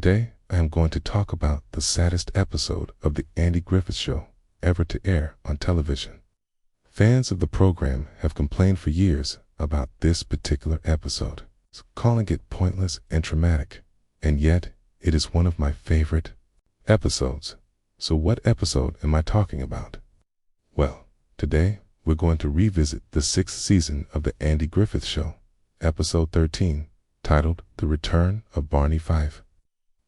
Today, I am going to talk about the saddest episode of the Andy Griffith Show ever to air on television. Fans of the program have complained for years about this particular episode, calling it pointless and traumatic, and yet it is one of my favorite episodes. So what episode am I talking about? Well, today we're going to revisit the 6th season of the Andy Griffith Show, episode 13, titled The Return of Barney Fife.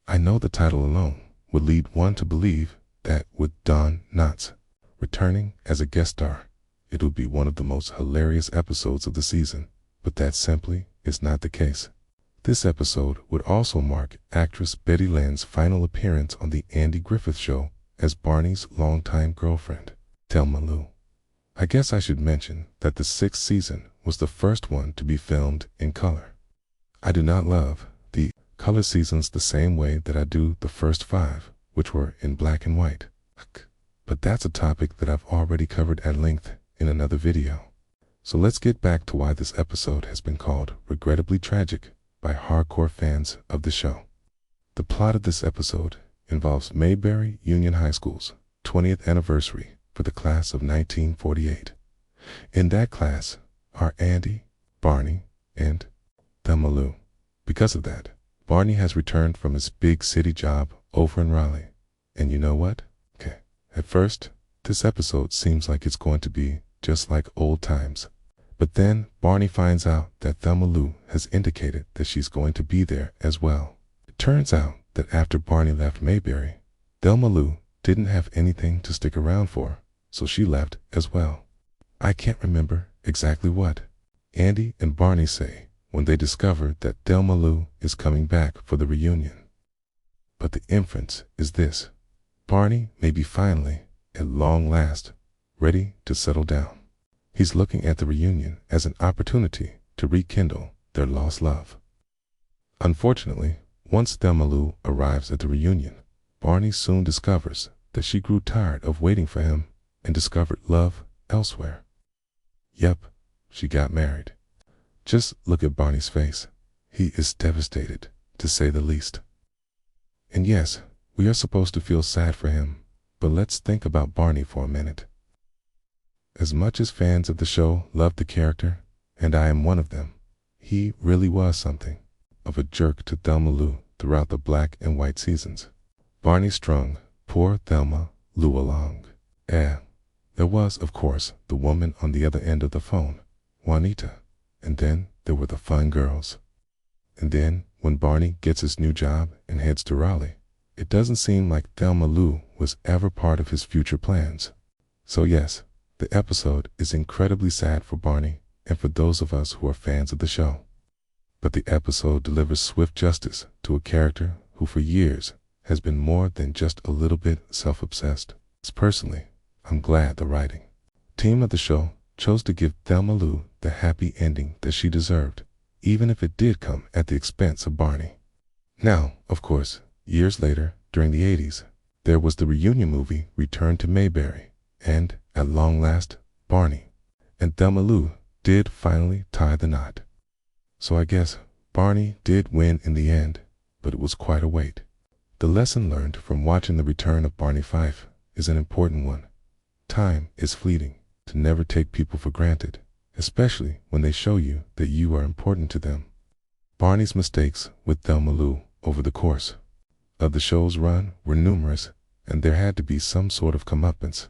I know the title alone would lead one to believe that with Don Knotts returning as a guest star, it would be one of the most hilarious episodes of the season, but that simply is not the case. This episode would also mark actress Betty Lynn's final appearance on the Andy Griffith Show as Barney's longtime girlfriend, Thelma Lou. I guess I should mention that the 6th season was the first one to be filmed in color. I do not love the color seasons the same way that I do the first 5, which were in black and white. But that's a topic that I've already covered at length in another video. So let's get back to why this episode has been called regrettably tragic by hardcore fans of the show. The plot of this episode involves Mayberry Union High School's 20th anniversary for the class of 1948. In that class are Andy, Barney, and Thelma Lou. Because of that, Barney has returned from his big city job over in Raleigh. And you know what? At first, this episode seems like it's going to be just like old times. But then Barney finds out that Thelma Lou has indicated that she's going to be there as well. It turns out that after Barney left Mayberry, Thelma Lou didn't have anything to stick around for, so she left as well. I can't remember exactly what Andy and Barney say when they discover that Thelma Lou is coming back for the reunion. But the inference is this: Barney may be finally, at long last, ready to settle down. He's looking at the reunion as an opportunity to rekindle their lost love. Unfortunately, once Thelma Lou arrives at the reunion, Barney soon discovers that she grew tired of waiting for him and discovered love elsewhere. Yep, she got married. Just look at Barney's face. He is devastated, to say the least. And yes, we are supposed to feel sad for him, but let's think about Barney for a minute. As much as fans of the show loved the character, and I am one of them, he really was something of a jerk to Thelma Lou throughout the black and white seasons. Barney strung poor Thelma Lou along. There was, of course, the woman on the other end of the phone, Juanita, and then there were the fun girls. And then, when Barney gets his new job and heads to Raleigh, it doesn't seem like Thelma Lou was ever part of his future plans. So yes, the episode is incredibly sad for Barney and for those of us who are fans of the show. But the episode delivers swift justice to a character who for years has been more than just a little bit self-obsessed. Personally, I'm glad the writing team of the show chose to give Thelma Lou the happy ending that she deserved, even if it did come at the expense of Barney. Now, of course, years later, during the 80s, there was the reunion movie Return to Mayberry, and, at long last, Barney and Thelma Lou did finally tie the knot. So I guess Barney did win in the end, but it was quite a wait. The lesson learned from watching the return of Barney Fife is an important one. Time is fleeting. To never take people for granted, especially when they show you that you are important to them. Barney's mistakes with Thelma Lou over the course of the show's run were numerous, and there had to be some sort of comeuppance.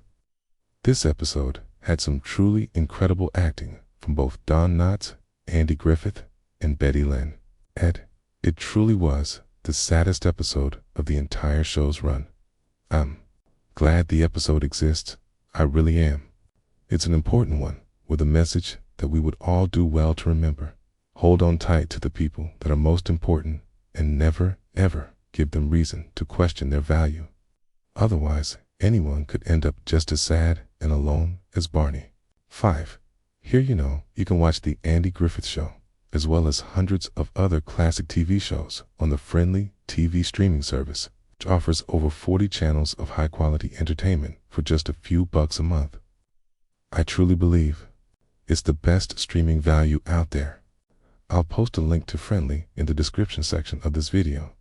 This episode had some truly incredible acting from both Don Knotts, Andy Griffith, and Betty Lynn. It truly was the saddest episode of the entire show's run. I'm glad the episode exists. I really am. It's an important one, with a message that we would all do well to remember. Hold on tight to the people that are most important and never, ever give them reason to question their value. Otherwise, anyone could end up just as sad and alone as Barney. 5. Here you can watch the Andy Griffith Show, as well as hundreds of other classic TV shows on the friendly TV streaming service, which offers over 40 channels of high-quality entertainment for just a few bucks a month. I truly believe it's the best streaming value out there. I'll post a link to Friendly in the description section of this video,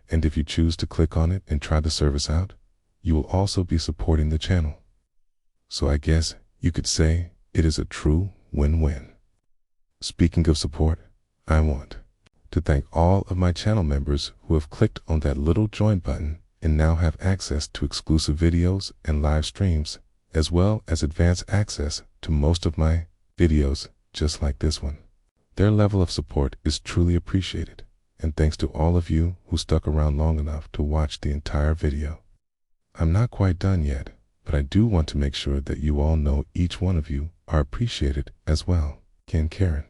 And if you choose to click on it and try the service out, you will also be supporting the channel. So I guess you could say it is a true win-win. Speaking of support, I want to thank all of my channel members who have clicked on that little join button and now have access to exclusive videos and live streams, as well as advanced access to most of my videos, just like this one. Their level of support is truly appreciated, and thanks to all of you who stuck around long enough to watch the entire video. I'm not quite done yet, but I do want to make sure that you all know each one of you are appreciated as well. Karen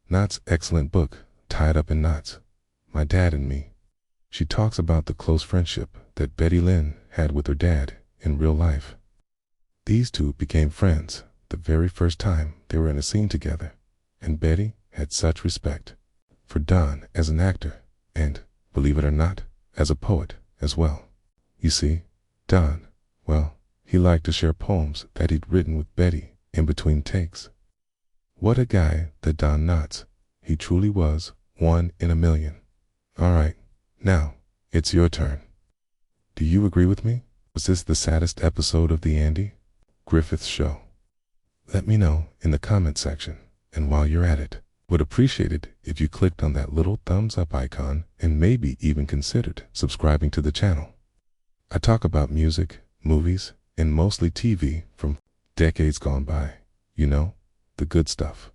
Knott's excellent book, Tied Up in Knots, My Dad and Me. She talks about the close friendship that Betty Lynn had with her dad in real life. These two became friends the very first time they were in a scene together, and Betty had such respect for Don as an actor and, believe it or not, as a poet as well. You see, Don, well, he liked to share poems that he'd written with Betty in between takes. What a guy that Don Knotts. He truly was one in a million. All right, now it's your turn. Do you agree with me? Was this the saddest episode of the Andy Griffith Show? Let me know in the comment section, and while you're at it, would appreciate it if you clicked on that little thumbs up icon and maybe even considered subscribing to the channel. I talk about music, movies, and mostly TV from decades gone by. You know, the good stuff.